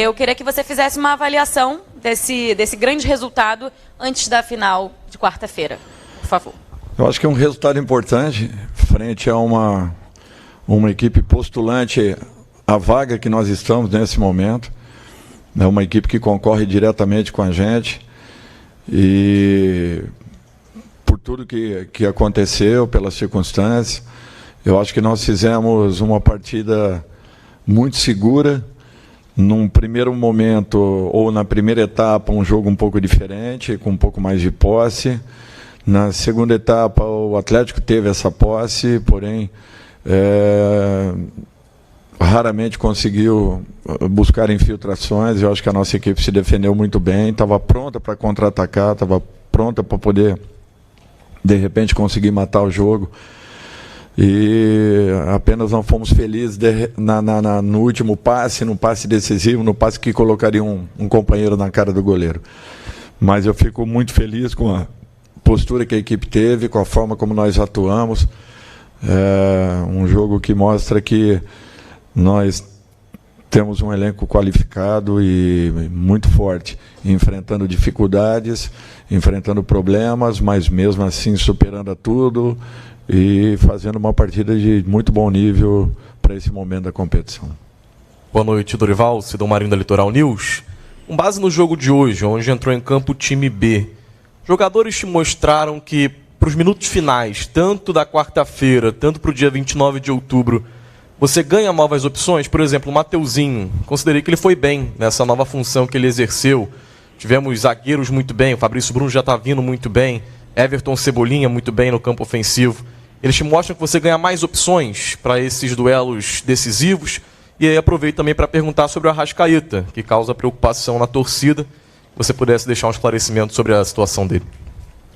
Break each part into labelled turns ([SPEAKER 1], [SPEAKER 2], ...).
[SPEAKER 1] Eu queria que você fizesse uma avaliação desse grande resultado antes da final de quarta-feira, por favor.
[SPEAKER 2] Eu acho que é um resultado importante frente a uma equipe postulante à vaga que nós estamos nesse momento. É uma equipe que concorre diretamente com a gente e por tudo que aconteceu, pelas circunstâncias, eu acho que nós fizemos uma partida muito segura. Num primeiro momento, ou na primeira etapa, um jogo um pouco diferente, com um pouco mais de posse. Na segunda etapa, o Atlético teve essa posse, porém, raramente conseguiu buscar infiltrações. Eu acho que a nossa equipe se defendeu muito bem, estava pronta para contra-atacar, estava pronta para poder, de repente, conseguir matar o jogo. E apenas não fomos felizes no último passe, no passe decisivo, no passe que colocaria um companheiro na cara do goleiro. Mas eu fico muito feliz com a postura que a equipe teve, com a forma como nós atuamos. É um jogo que mostra que nós temos um elenco qualificado e muito forte, enfrentando dificuldades, enfrentando problemas, mas mesmo assim superando a tudo e fazendo uma partida de muito bom nível para esse momento da competição.
[SPEAKER 3] Boa noite, Dorival, Cidão Marinho da Litoral News. Com base no jogo de hoje, onde entrou em campo o time B, jogadores te mostraram que, para os minutos finais, tanto da quarta-feira, tanto para o dia 29 de outubro, você ganha novas opções. Por exemplo, o Mateuzinho, considerei que ele foi bem nessa nova função que ele exerceu. Tivemos zagueiros muito bem, o Fabrício Bruno já está vindo muito bem, Everton Cebolinha muito bem no campo ofensivo. Eles te mostram que você ganha mais opções para esses duelos decisivos. E aí aproveito também para perguntar sobre o Arrascaeta, que causa preocupação na torcida. Você pudesse deixar um esclarecimento sobre a situação dele.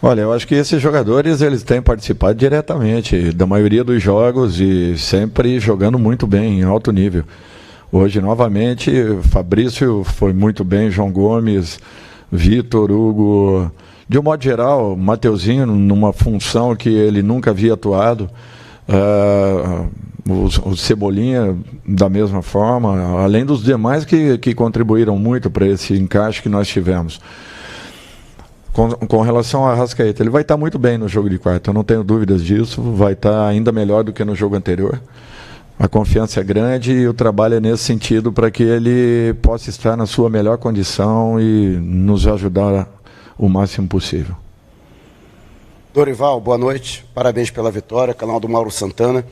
[SPEAKER 2] Olha, eu acho que esses jogadores eles têm participado diretamente da maioria dos jogos e sempre jogando muito bem, em alto nível. Hoje, novamente, Fabrício foi muito bem, João Gomes, Vitor, Hugo. De um modo geral, Mateuzinho, numa função que ele nunca havia atuado. O Cebolinha, da mesma forma, além dos demais que contribuíram muito para esse encaixe que nós tivemos. Com relação ao Arrascaeta, ele vai estar muito bem no jogo de quarta, eu não tenho dúvidas disso, vai estar ainda melhor do que no jogo anterior. A confiança é grande e o trabalho é nesse sentido para que ele possa estar na sua melhor condição e nos ajudar o máximo possível.
[SPEAKER 4] Dorival, boa noite, parabéns pela vitória, canal do Mauro Santana.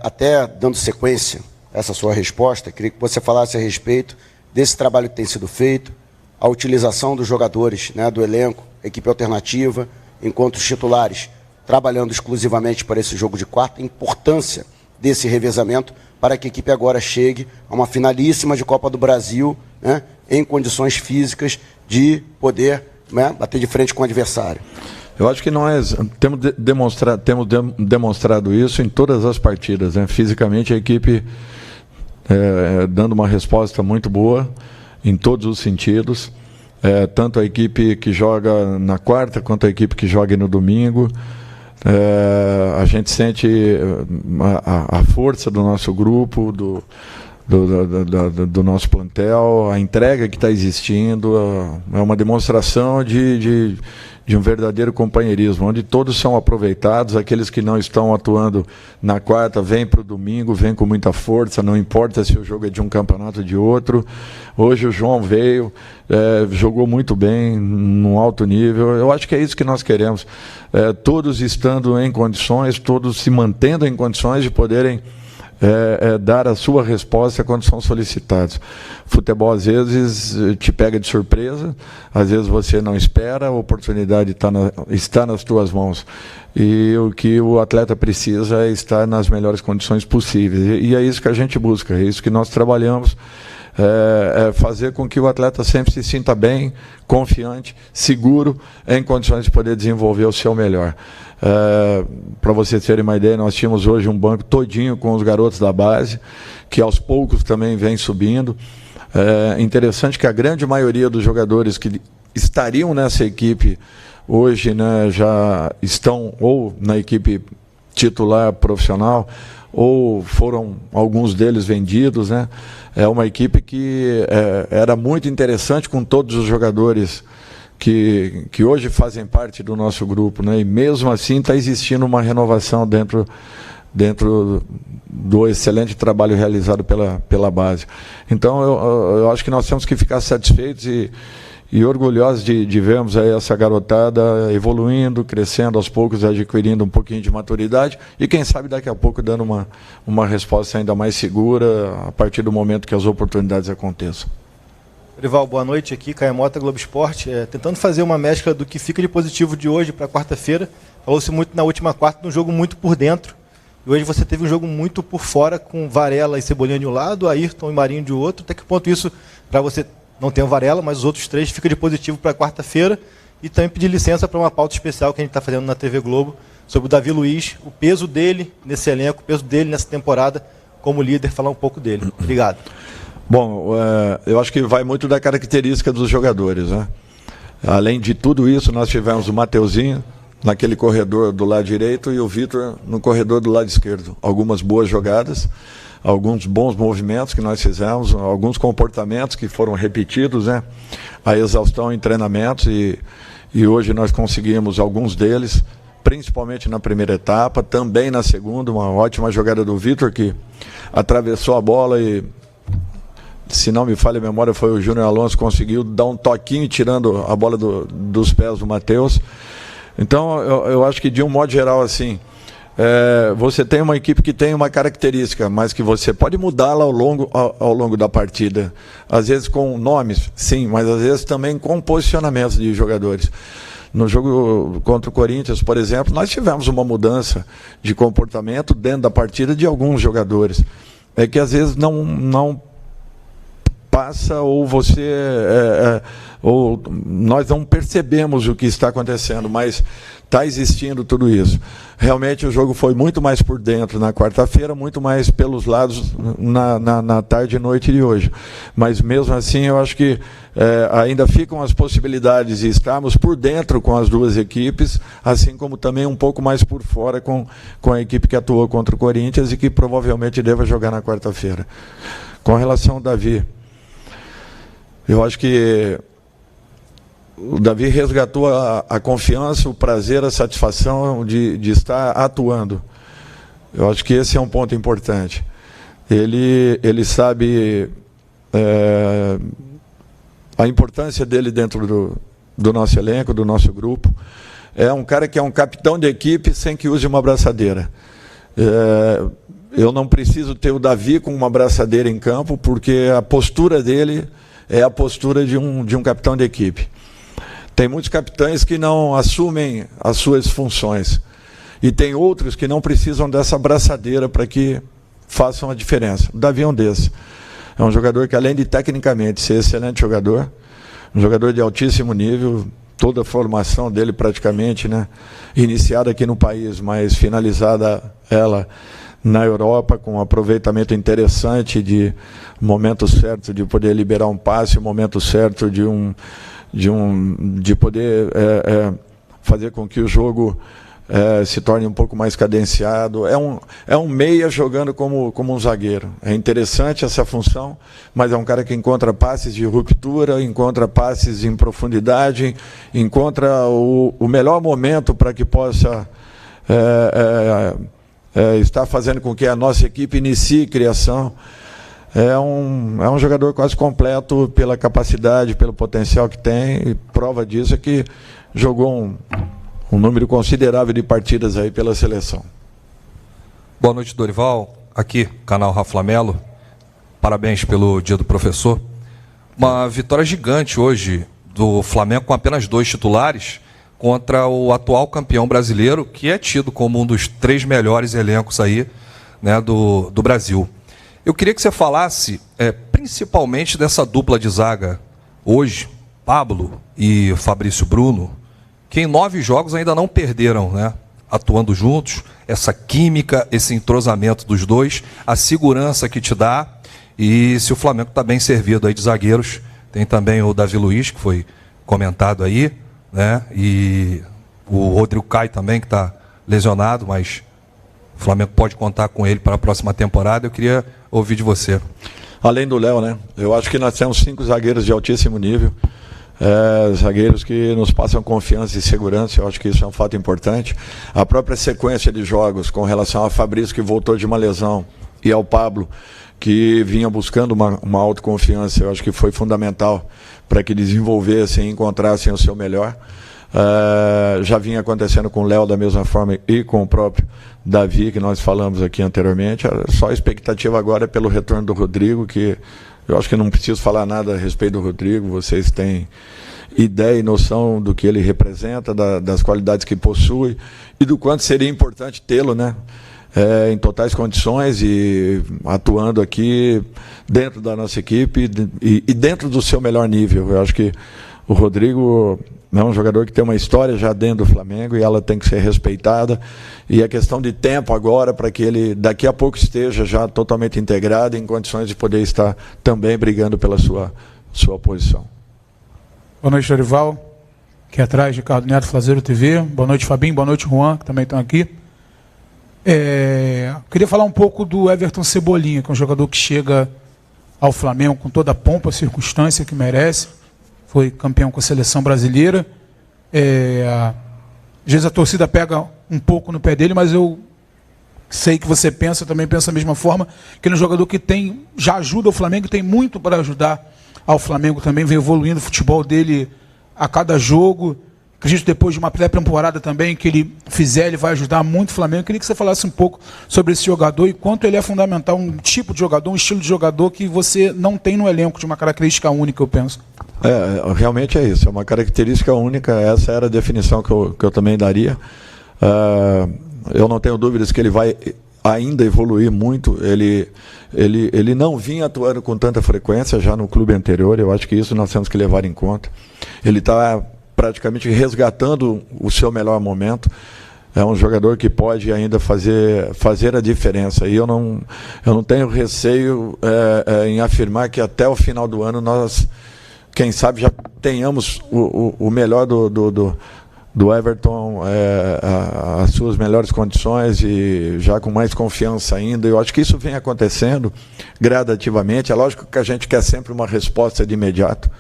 [SPEAKER 4] Até dando sequência a essa sua resposta, queria que você falasse a respeito desse trabalho que tem sido feito, a utilização dos jogadores, né, do elenco, equipe alternativa, enquanto os titulares trabalhando exclusivamente para esse jogo de quarta, a importância desse revezamento para que a equipe agora chegue a uma finalíssima de Copa do Brasil, né, em condições físicas de poder, né, bater de frente com o adversário.
[SPEAKER 2] Eu acho que nós temos demonstrado isso em todas as partidas, né? Fisicamente a equipe dando uma resposta muito boa em todos os sentidos, tanto a equipe que joga na quarta quanto a equipe que joga no domingo. A gente sente a força do nosso grupo, do nosso plantel, a entrega que está existindo, é uma demonstração de um verdadeiro companheirismo, onde todos são aproveitados, aqueles que não estão atuando na quarta vêm para o domingo, vêm com muita força, não importa se o jogo é de um campeonato ou de outro. Hoje o João veio, jogou muito bem, num alto nível. Eu acho que é isso que nós queremos, todos estando em condições, todos se mantendo em condições de poderem dar a sua resposta quando são solicitados. Futebol às vezes te pega de surpresa, às vezes você não espera, a oportunidade está nas tuas mãos. E o que o atleta precisa é estar nas melhores condições possíveis. E é isso que a gente busca, é isso que nós trabalhamos, fazer com que o atleta sempre se sinta bem, confiante, seguro, em condições de poder desenvolver o seu melhor. Para vocês terem uma ideia, nós tínhamos hoje um banco todinho com os garotos da base, que aos poucos também vem subindo. Interessante que a grande maioria dos jogadores que estariam nessa equipe hoje, né, já estão ou na equipe titular profissional ou foram alguns deles vendidos, né? É uma equipe que era muito interessante com todos os jogadores que hoje fazem parte do nosso grupo, né? E mesmo assim está existindo uma renovação dentro do excelente trabalho realizado pela base. Então eu acho que nós temos que ficar satisfeitos e orgulhosos de vermos aí essa garotada evoluindo, crescendo aos poucos, adquirindo um pouquinho de maturidade e quem sabe daqui a pouco dando uma resposta ainda mais segura a partir do momento que as oportunidades aconteçam.
[SPEAKER 5] Dorival, boa noite, aqui Caio Mota, Globo Esporte, tentando fazer uma mescla do que fica de positivo de hoje para quarta-feira. Falou-se muito na última quarta, num jogo muito por dentro, e hoje você teve um jogo muito por fora, com Varela e Cebolinha de um lado, Ayrton e Marinho de outro. Até que ponto isso, para você, não tem o Varela, mas os outros três, fica de positivo para quarta-feira? E também pedir licença para uma pauta especial que a gente está fazendo na TV Globo, sobre o Davi Luiz, o peso dele nesse elenco, o peso dele nessa temporada como líder, falar um pouco dele. Obrigado.
[SPEAKER 2] Bom, eu acho que vai muito da característica dos jogadores, né? Além de tudo isso, nós tivemos o Mateuzinho naquele corredor do lado direito e o Vitor no corredor do lado esquerdo. Algumas boas jogadas, alguns bons movimentos que nós fizemos, alguns comportamentos que foram repetidos, né? A exaustão em treinamentos e hoje nós conseguimos alguns deles, principalmente na primeira etapa, também na segunda, uma ótima jogada do Vitor que atravessou a bola e, se não me falha a memória, foi o Júnior Alonso que conseguiu dar um toquinho tirando a bola dos pés do Matheus. Então, eu acho que de um modo geral, assim, você tem uma equipe que tem uma característica, mas que você pode mudá-la ao longo da partida. Às vezes com nomes, sim, mas às vezes também com posicionamentos de jogadores. No jogo contra o Corinthians, por exemplo, nós tivemos uma mudança de comportamento dentro da partida de alguns jogadores. É que às vezes não passa ou ou nós não percebemos o que está acontecendo, mas está existindo tudo isso. Realmente o jogo foi muito mais por dentro na quarta-feira, muito mais pelos lados na tarde e noite de hoje. Mas mesmo assim eu acho que ainda ficam as possibilidades de estarmos por dentro com as duas equipes, assim como também um pouco mais por fora com a equipe que atuou contra o Corinthians e que provavelmente deva jogar na quarta-feira. Com relação ao Davi, eu acho que o Davi resgatou a confiança, o prazer, a satisfação de estar atuando. Eu acho que esse é um ponto importante. Ele sabe a importância dele dentro do nosso elenco, do nosso grupo. É um cara que é um capitão de equipe sem que use uma abraçadeira. Eu não preciso ter o Davi com uma abraçadeira em campo, porque a postura dele é a postura de um capitão de equipe. Tem muitos capitães que não assumem as suas funções. E tem outros que não precisam dessa abraçadeira para que façam a diferença. O Davi é um desses. É um jogador que, além de tecnicamente ser excelente jogador, um jogador de altíssimo nível, toda a formação dele praticamente, né, iniciada aqui no país, mas finalizada ela na Europa, com um aproveitamento interessante de momento certo de poder liberar um passe, o momento certo de poder fazer com que o jogo se torne um pouco mais cadenciado. É um meia jogando como um zagueiro. É interessante essa função, mas é um cara que encontra passes de ruptura, encontra passes em profundidade, encontra o melhor momento para que possa estar fazendo com que a nossa equipe inicie criação. É um jogador quase completo pela capacidade, pelo potencial que tem, e prova disso é que jogou um número considerável de partidas aí pela seleção.
[SPEAKER 6] Boa noite, Dorival. Aqui, canal Rafa Melo. Parabéns pelo Dia do Professor. Uma vitória gigante hoje do Flamengo com apenas 2 titulares contra o atual campeão brasileiro, que é tido como um dos 3 melhores elencos aí, né, do Brasil. Eu queria que você falasse principalmente dessa dupla de zaga hoje, Pablo e Fabrício Bruno, que em 9 jogos ainda não perderam, né, atuando juntos, essa química, esse entrosamento dos dois, a segurança que te dá, e se o Flamengo está bem servido aí de zagueiros. Tem também o Davi Luiz, que foi comentado aí, né, e o Rodrigo Caio também, que está lesionado, mas o Flamengo pode contar com ele para a próxima temporada. Eu queria ouvir de você.
[SPEAKER 2] Além do Léo, né? Eu acho que nós temos 5 zagueiros de altíssimo nível. Zagueiros que nos passam confiança e segurança. Eu acho que isso é um fato importante. A própria sequência de jogos com relação a Fabrício, que voltou de uma lesão, e ao Pablo, que vinha buscando uma autoconfiança, eu acho que foi fundamental para que desenvolvessem e encontrassem o seu melhor. Já vinha acontecendo com o Léo da mesma forma e com o próprio Davi, que nós falamos aqui anteriormente. Só a expectativa agora é pelo retorno do Rodrigo, que eu acho que não preciso falar nada a respeito do Rodrigo. Vocês têm ideia e noção do que ele representa, das qualidades que possui e do quanto seria importante tê-lo, né? Em totais condições e atuando aqui dentro da nossa equipe e dentro do seu melhor nível. Eu acho que o Rodrigo é um jogador que tem uma história já dentro do Flamengo e ela tem que ser respeitada. E é questão de tempo agora para que ele daqui a pouco esteja já totalmente integrado, em condições de poder estar também brigando pela sua posição.
[SPEAKER 7] Boa noite, Dorival. Aqui atrás, Ricardo Neto, Flazeiro TV. Boa noite, Fabinho. Boa noite, Juan, que também estão aqui. Queria falar um pouco do Everton Cebolinha, que é um jogador que chega ao Flamengo com toda a pompa, a circunstância que merece. Foi campeão com a seleção brasileira. Às vezes a torcida pega um pouco no pé dele, mas eu sei que você pensa, também pensa da mesma forma, que ele é um jogador que já ajuda o Flamengo, tem muito para ajudar ao Flamengo também, vem evoluindo o futebol dele a cada jogo. Acredito que depois de uma pré-temporada também que ele fizer, ele vai ajudar muito o Flamengo. Eu queria que você falasse um pouco sobre esse jogador e quanto ele é fundamental, um tipo de jogador, um estilo de jogador que você não tem no elenco, de uma característica única, eu penso.
[SPEAKER 2] Realmente é isso, é uma característica única, essa era a definição que eu também daria. Eu não tenho dúvidas que ele vai ainda evoluir muito. Ele não vinha atuando com tanta frequência já no clube anterior, eu acho que isso nós temos que levar em conta. Ele está praticamente resgatando o seu melhor momento. É um jogador que pode ainda fazer a diferença. E eu não tenho receio em afirmar que até o final do ano nós, quem sabe, já tenhamos o melhor do Everton, as suas melhores condições e já com mais confiança ainda. Eu acho que isso vem acontecendo gradativamente. É lógico que a gente quer sempre uma resposta de imediato.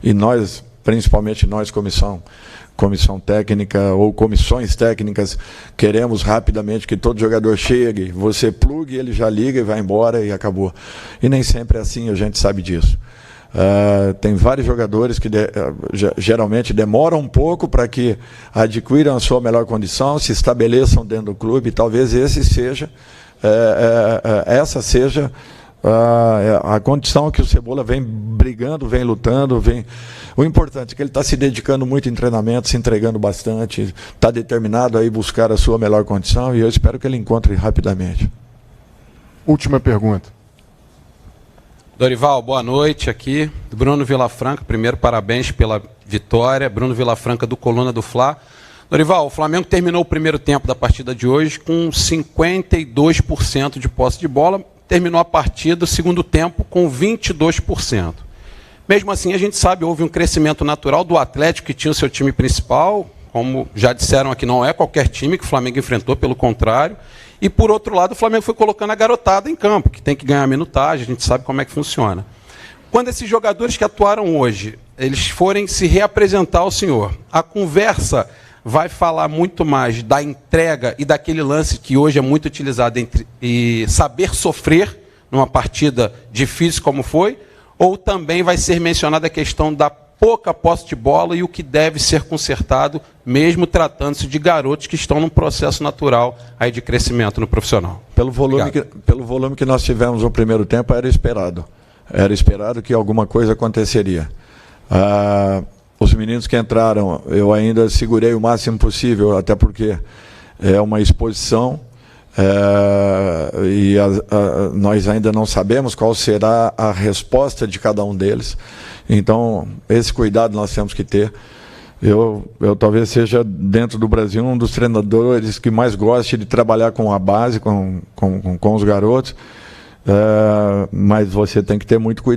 [SPEAKER 2] E nós, principalmente nós, comissão técnica ou comissões técnicas, queremos rapidamente que todo jogador chegue, você plugue, ele já liga e vai embora e acabou. E nem sempre é assim, a gente sabe disso. Tem vários jogadores que geralmente demoram um pouco para que adquiram a sua melhor condição, se estabeleçam dentro do clube, e talvez essa seja a condição que o Cebola vem brigando, vem lutando, O importante é que ele está se dedicando muito em treinamento, se entregando bastante, está determinado a ir buscar a sua melhor condição e eu espero que ele encontre rapidamente.
[SPEAKER 8] Última pergunta.
[SPEAKER 9] Dorival, boa noite aqui. Bruno Vilafranca, primeiro parabéns pela vitória. Bruno Vilafranca do Coluna do Fla. Dorival, o Flamengo terminou o primeiro tempo da partida de hoje com 52% de posse de bola. Terminou a partida, o segundo tempo, com 22%. Mesmo assim, a gente sabe, houve um crescimento natural do Atlético, que tinha o seu time principal, como já disseram aqui, não é qualquer time que o Flamengo enfrentou, pelo contrário. E, por outro lado, o Flamengo foi colocando a garotada em campo, que tem que ganhar minutagem, a gente sabe como é que funciona. Quando esses jogadores que atuaram hoje, eles forem se reapresentar ao senhor, a conversa vai falar muito mais da entrega e daquele lance que hoje é muito utilizado e saber sofrer numa partida difícil como foi, ou também vai ser mencionada a questão da pouca posse de bola e o que deve ser consertado, mesmo tratando-se de garotos que estão num processo natural aí de crescimento no profissional.
[SPEAKER 2] Pelo volume que nós tivemos no primeiro tempo, era esperado. Era esperado que alguma coisa aconteceria. Os meninos que entraram, eu ainda segurei o máximo possível, até porque é uma exposição e nós ainda não sabemos qual será a resposta de cada um deles. Então, esse cuidado nós temos que ter. Eu talvez seja, dentro do Brasil, um dos treinadores que mais goste de trabalhar com a base, com os garotos, mas você tem que ter muito cuidado.